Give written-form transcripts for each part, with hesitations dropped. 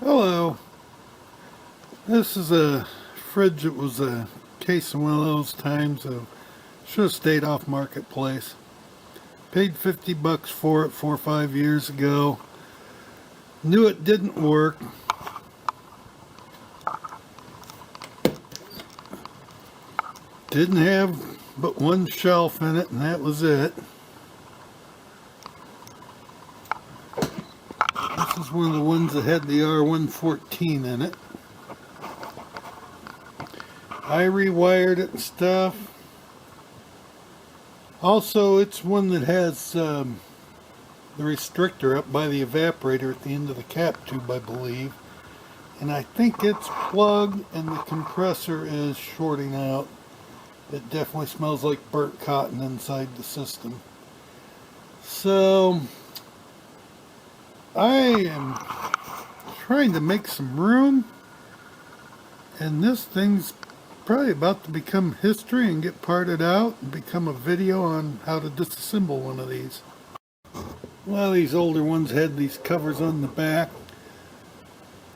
Hello. This is a fridge that was a case of one of those times of should have stayed off marketplace. Paid 50 bucks for it 4 or 5 years ago. Knew it didn't work. Didn't have but one shelf in it, and that was it. This is one of the ones that had the R114 in it. I rewired it and stuff. Also, it's one that has the restrictor up by the evaporator at the end of the cap tube, I believe. And I think it's plugged and the compressor is shorting out. It definitely smells like burnt cotton inside the system. So, I am trying to make some room, and this thing's probably about to become history and get parted out and become a video on how to disassemble one of these. A lot of these older ones had these covers on the back.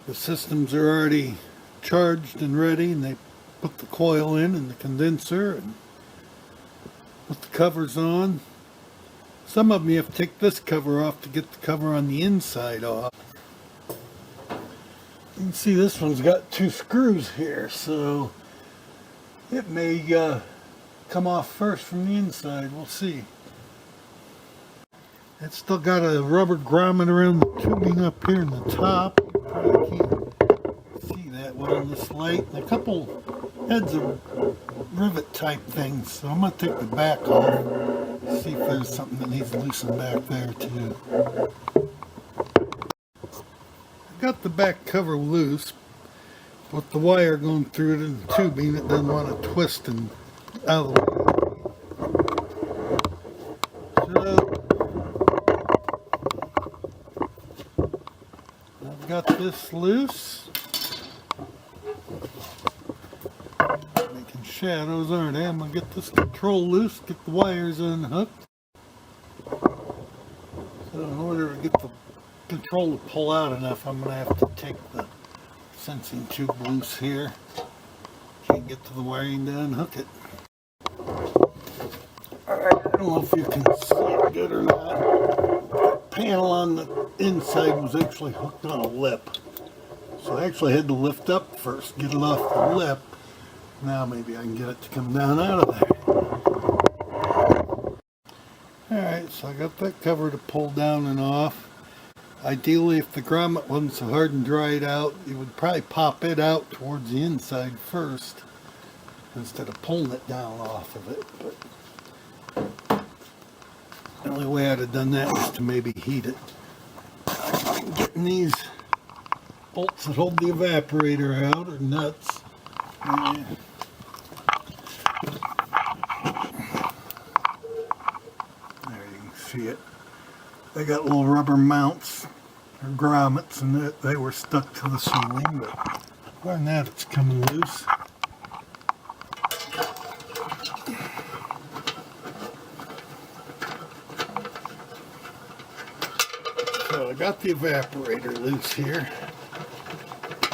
The systems are already charged and ready, and they put the coil in and the condenser and put the covers on. Some of them you have to take this cover off to get the cover on the inside off. You can see this one's got 2 screws here, so it may come off first from the inside. We'll see. It's still got a rubber grommet around the tubing up here in the top. You probably can't see that well in this light. And a couple heads of rivet type things. So I'm going to take the back off. See if there's something that needs loosened back there too. I got the back cover loose. With the wire going through it and the tubing, it doesn't want to twist and out of the way. So, I've got this loose. Making shadows, aren't they? I'm going to get this control loose, get the wires unhooked. So in order to get the control to pull out enough, I'm going to have to take the sensing tube loose here. Can't get to the wiring to unhook it. Alright, I don't know if you can see it good or not. The panel on the inside was actually hooked on a lip. So I actually had to lift up first, get it off the lip. Now maybe I can get it to come down out of there. Alright, so I got that cover to pull down and off. Ideally, if the grommet wasn't so hard and dried out, you would probably pop it out towards the inside first instead of pulling it down off of it. But the only way I'd have done that was to maybe heat it. I'm getting these bolts that hold the evaporator out are nuts. Yeah. There you can see it. They got little rubber mounts or grommets, and they were stuck to the ceiling, but other than that, it's coming loose. So I got the evaporator loose here.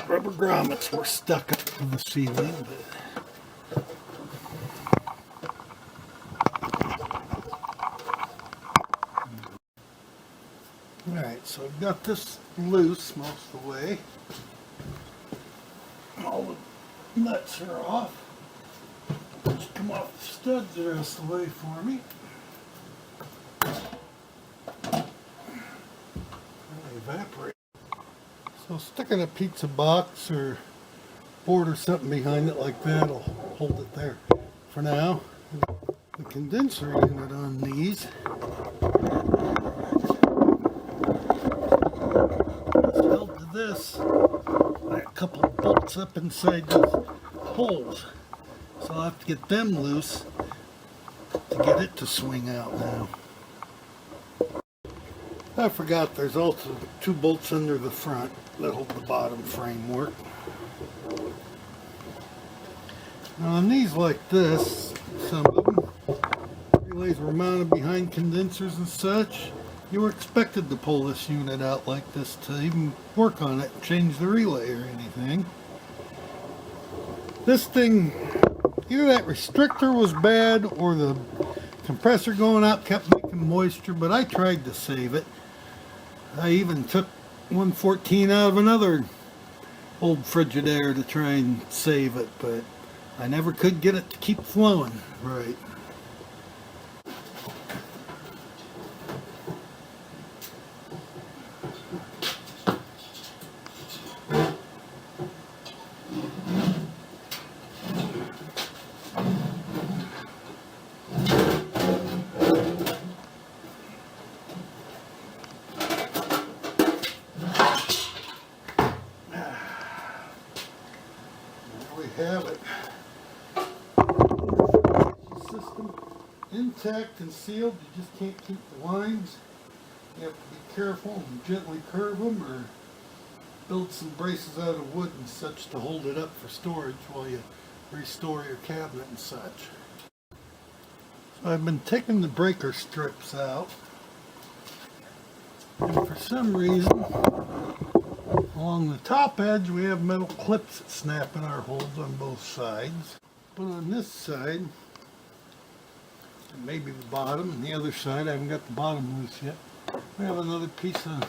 Rubber grommets were stuck up to the ceiling, but alright, so I've got this loose most of the way. All the nuts are off. Just come off the studs the rest of the way for me. Evaporate. So sticking a pizza box or board or something behind it like that will hold it there for now. The condenser unit on these is held to this by a couple of bolts up inside these holes. So I'll have to get them loose to get it to swing out now. I forgot there's also 2 bolts under the front that hold the bottom framework. Now on these like this, some of them, relays were mounted behind condensers and such. you were expected to pull this unit out like this to even work on it, change the relay or anything. This thing, either that restrictor was bad or the compressor going out kept making moisture, but I tried to save it. I even took 114 out of another old Frigidaire to try and save it, but I never could get it to keep flowing right. Have it. System intact and sealed. You just can't keep the lines. You have to be careful and gently curve them, or build some braces out of wood and such to hold it up for storage while you restore your cabinet and such. So I've been taking the breaker strips out, and for some reason along the top edge we have metal clips that snap in our holes on both sides. But on this side, and maybe the bottom, and the other side, I haven't got the bottom loose yet, we have another piece of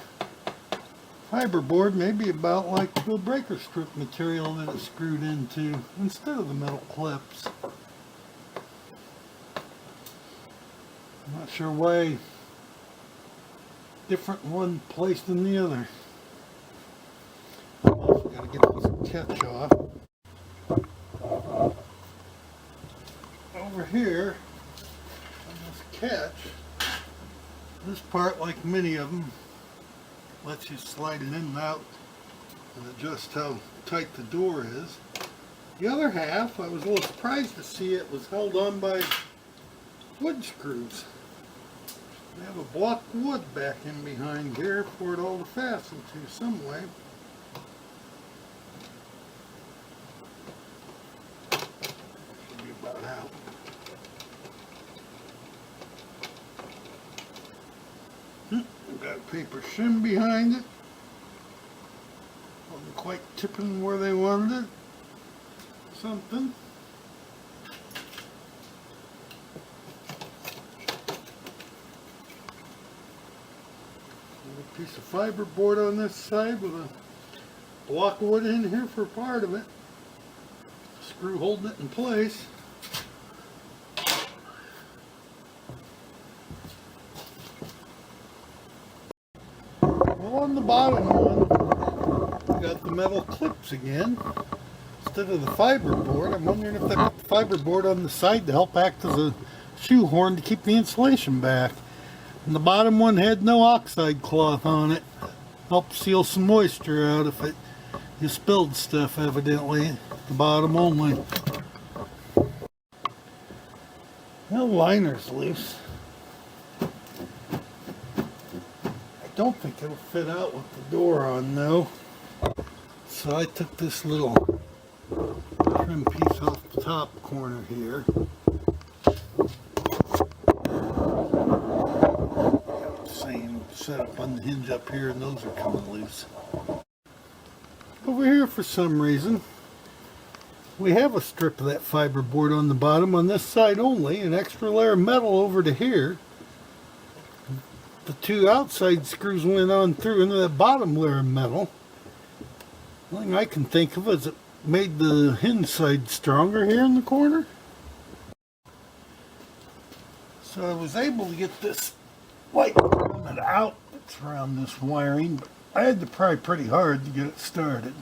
fiberboard, maybe about like the breaker strip material that it's screwed into instead of the metal clips. I'm not sure why different one place than the other. Gotta get this catch off. Over here on this catch, this part, like many of them, lets you slide it in and out and adjust how tight the door is. The other half, I was a little surprised to see it was held on by wood screws. They have a block of wood back in behind here for it all to fasten to some way. Got a paper shim behind it. Wasn't quite tipping where they wanted it. Something. A piece of fiberboard on this side with a block of wood in here for part of it. Screw holding it in place. On the bottom one, we got the metal clips again instead of the fiberboard. I'm wondering if they put the fiberboard on the side to help act as a shoehorn to keep the insulation back. And the bottom one had no oxide cloth on it. Help seal some moisture out if you spilled stuff, evidently. The bottom only. The liner's loose. I don't think it'll fit out with the door on though. So I took this little trim piece off the top corner here. Same setup on the hinge up here, and those are coming loose. Over here, for some reason, we have a strip of that fiberboard on the bottom on this side only, an extra layer of metal over to here. The two outside screws went on through into that bottom layer of metal. The only thing I can think of is it made the hinge side stronger here in the corner. So I was able to get this light coming out that's around this wiring, but I had to pry pretty hard to get it started.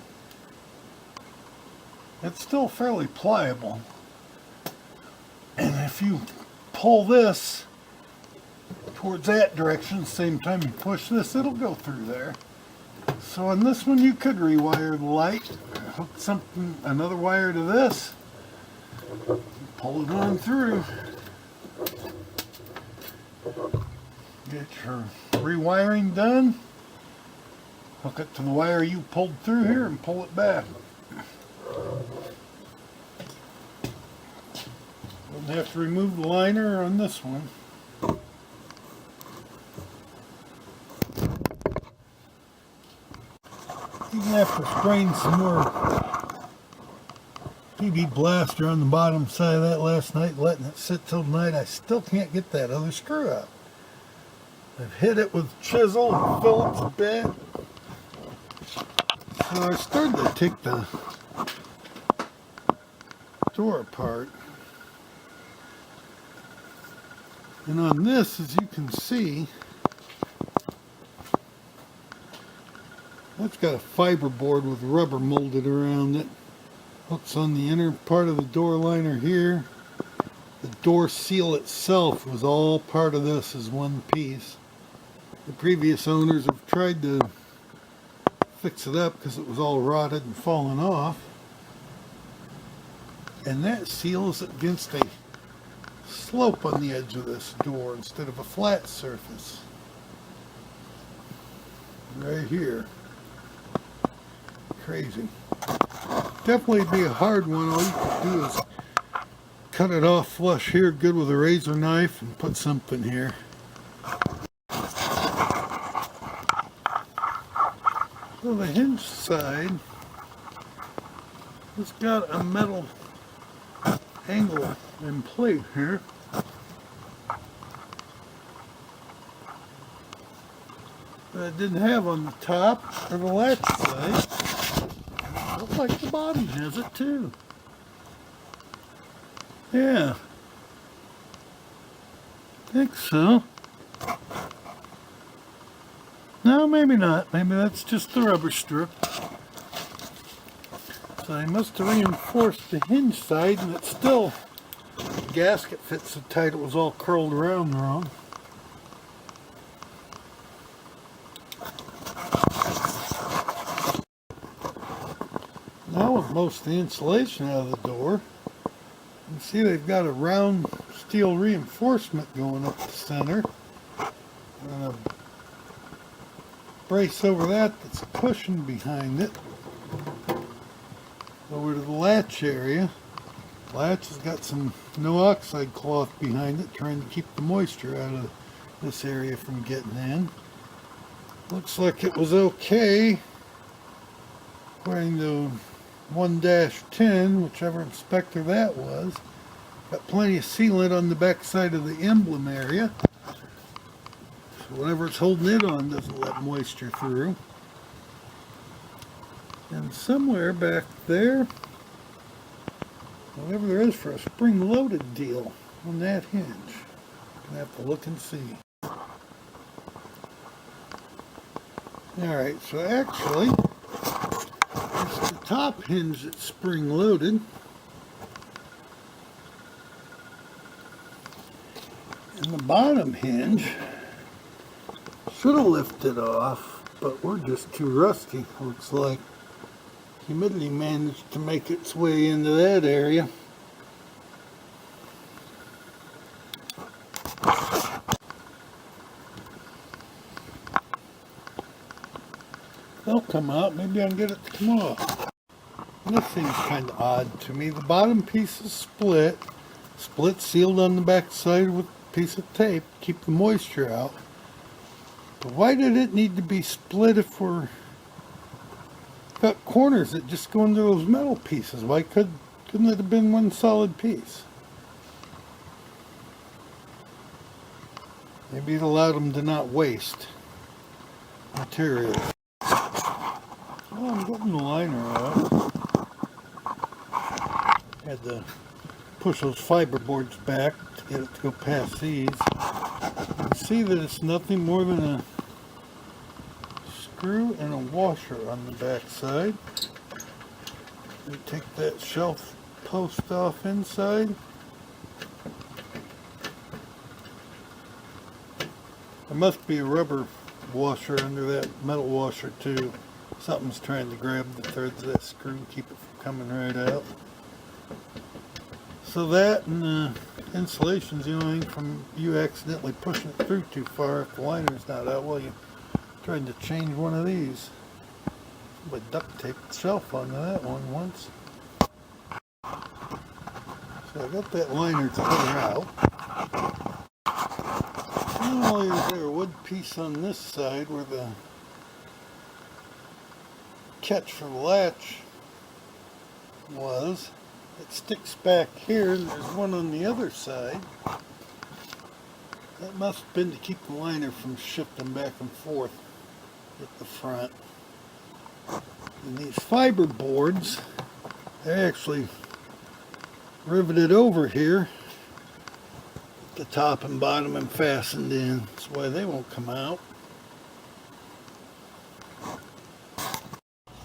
It's still fairly pliable. And if you pull this towards that direction, same time you push this, it'll go through there. So on this one you could rewire the light, hook another wire to this, pull it on through, get your rewiring done, hook it to the wire you pulled through here and pull it back. Don't have to remove the liner on this one. Even after spraying some more PB Blaster on the bottom side of that last night, letting it sit till tonight, I still can't get that other screw out. I've hit it with chisel and Phillips bit. So I started to take the door apart. And on this, as you can see, that's got a fiber board with rubber molded around it. Hooks on the inner part of the door liner here. The door seal itself was all part of this as one piece. The previous owners have tried to fix it up because it was all rotted and falling off. And that seals against a slope on the edge of this door instead of a flat surface. Right here. Crazy. Definitely be a hard one. All you can do is cut it off flush here, good with a razor knife, and put something here. So the hinge side has got a metal angle and plate here. That I didn't have on the top or the latch side. Looks like the bottom has it too. Yeah. Think so. No, maybe not. Maybe that's just the rubber strip. So I must have reinforced the hinge side, and it's still, the gasket fits so tight it was all curled around wrong. Now with most of the insulation out of the door, you can see they've got a round steel reinforcement going up the center. And a brace over that that's pushing behind it. Over to the latch area. Latch has got some no oxide cloth behind it, trying to keep the moisture out of this area from getting in. Looks like it was okay, according to 1-10, whichever inspector that was. Got plenty of sealant on the back side of the emblem area. So whatever it's holding it on doesn't let moisture through. And somewhere back there, whatever there is for a spring-loaded deal on that hinge. Gonna have to look and see. Alright, so actually, it's the top hinge that's spring-loaded. And the bottom hinge should have lifted off, but we're just too rusty, looks like. Humidity managed to make its way into that area. They'll come out. Maybe I can get it to come off. And this seems kind of odd to me. The bottom piece is split. Split sealed on the back side with a piece of tape to keep the moisture out. But why did it need to be split if we're got corners that just go into those metal pieces? Why couldn't it have been one solid piece? Maybe it allowed them to not waste material. Well, I'm getting the liner out. Had to push those fiber boards back to get it to go past these. You can see that it's nothing more than a screw and a washer on the back side. We take that shelf post off inside. There must be a rubber washer under that metal washer too. Something's trying to grab the threads of that screw and keep it from coming right out. So that and the insulation's the only thing from you accidentally pushing it through too far if the liner's not out while you tried to change one of these. Somebody duct taped the shelf onto that one once. So I got that liner to clear out. Not only is there a wood piece on this side where the catch for the latch was it sticks back here, and there's one on the other side. That must have been to keep the liner from shifting back and forth at the front. And these fiber boards, they're actually riveted over here at the top and bottom and fastened in. That's why they won't come out.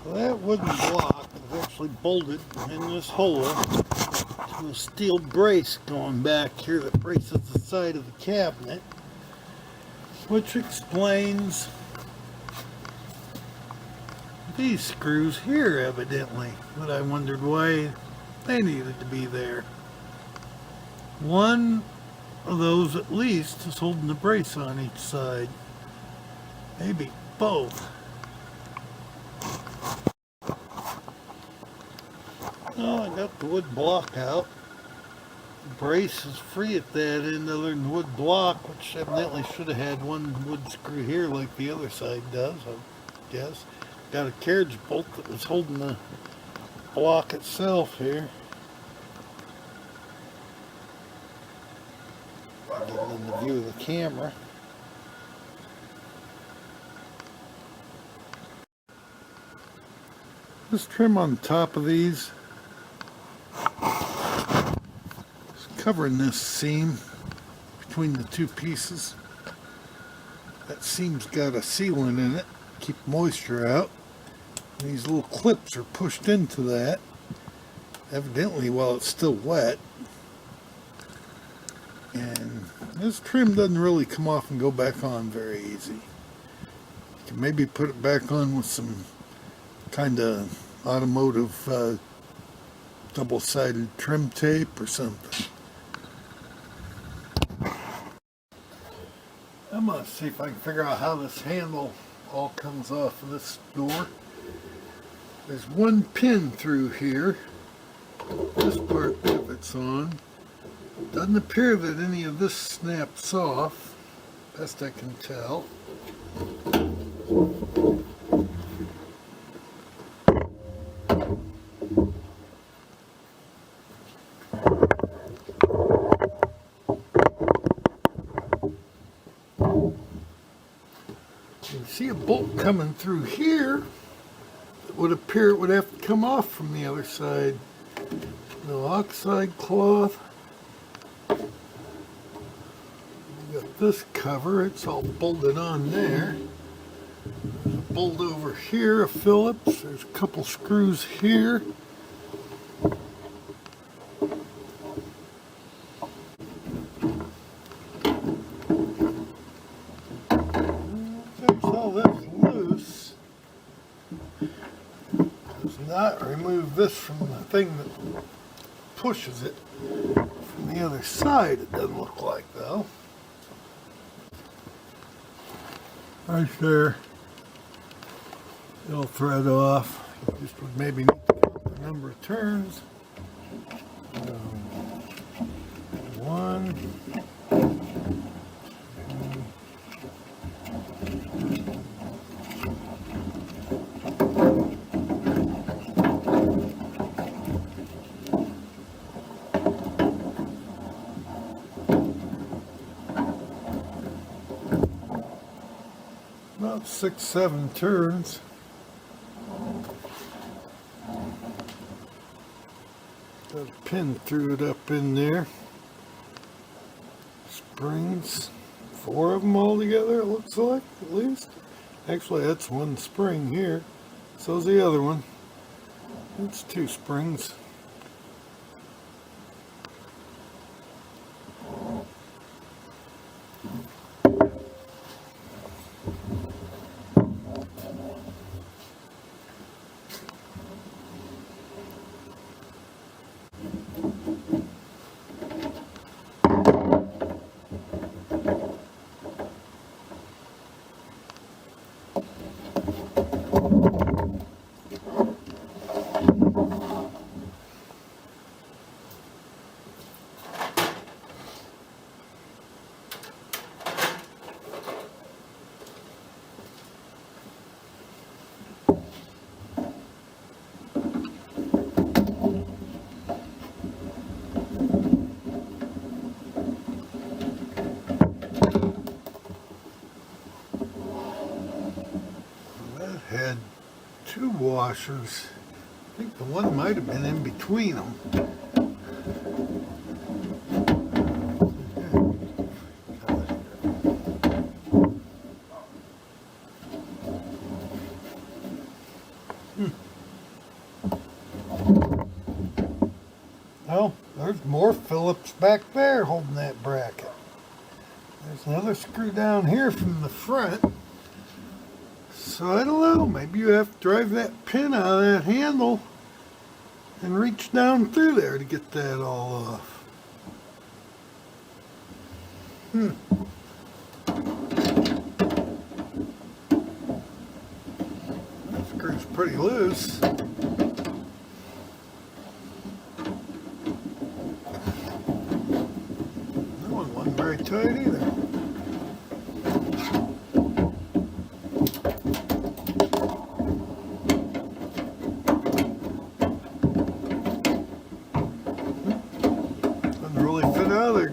So that wooden block is actually bolted in this hole to a steel brace going back here that braces the side of the cabinet, which explains these screws here, evidently, that I wondered why they needed to be there. One of those at least is holding the brace on each side. Maybe both. Oh, I got the wood block out. The brace is free at that end other than the wood block, which evidently should have had one wood screw here like the other side does, I guess. Got a carriage bolt that was holding the block itself here. Getting in the view of the camera. This trim on top of these is covering this seam between the two pieces. That seam's got a sealant in it, keep moisture out. And these little clips are pushed into that, evidently while it's still wet. And this trim doesn't really come off and go back on very easy. You can maybe put it back on with some kind of automotive double-sided trim tape or something. I'm going to see if I can figure out how this handle all comes off of this door. There's one pin through here. This part pivots on. Doesn't appear that any of this snaps off, best I can tell. You can see a bolt coming through here. It would appear it would have to come off from the other side. No oxide cloth. We got this cover, it's all bolted on there. There's a bolt over here, a Phillips. There's a couple screws here. Fix all this loose. Does not remove this from the thing that pushes it from the other side. It doesn't look like, though. Right there, it'll thread off. Just would maybe need to count the number of turns. One, about 6, 7 turns. Got a pin through it up in there. Springs, 4 of them all together, it looks like, at least. Actually, that's one spring here. So's the other one. It's 2 springs. two washers. I think the one might have been in between them. Well, there's more Phillips back there holding that bracket. There's another screw down here from the front. So I don't know, maybe you have to drive that pin out of that handle and reach down through there to get that all off. That screw's pretty loose. That one wasn't very tight either.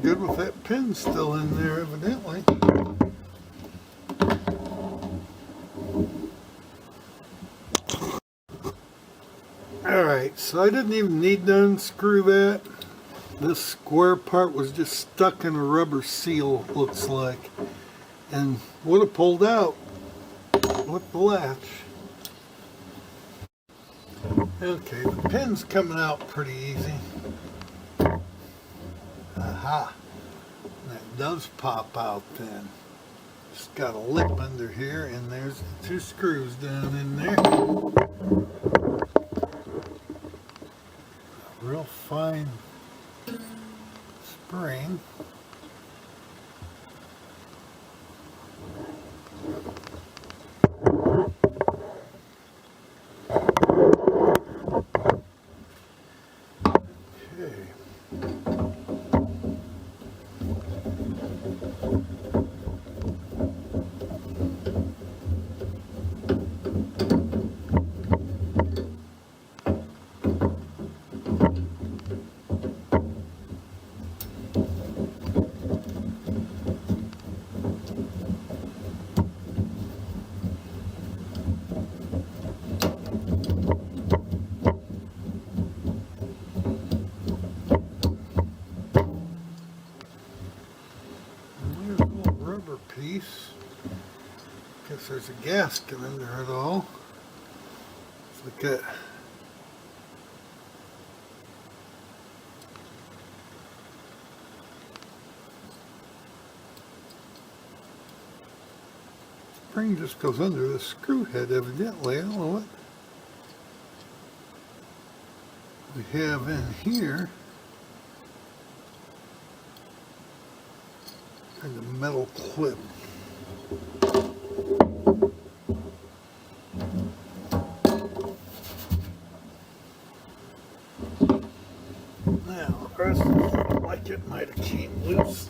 Good with that pin still in there, evidently. Alright, so I didn't even need to unscrew that. This square part was just stuck in a rubber seal, looks like, and would have pulled out with the latch. Okay, the pin's coming out pretty easy. Aha, that does pop out then. Just got a lip under here, and there's the two screws down in there. Real fine spring. Piece. Guess there's a gasket under it all. Let's look at spring just goes under the screw head evidently. I don't know what we have in here. And a metal clip. Now, the rest looks like it might have came loose.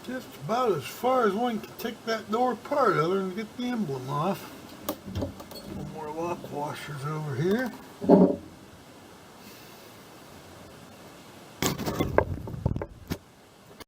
Just about as far as one can take that door apart other than get the emblem off. One more lock washers over here.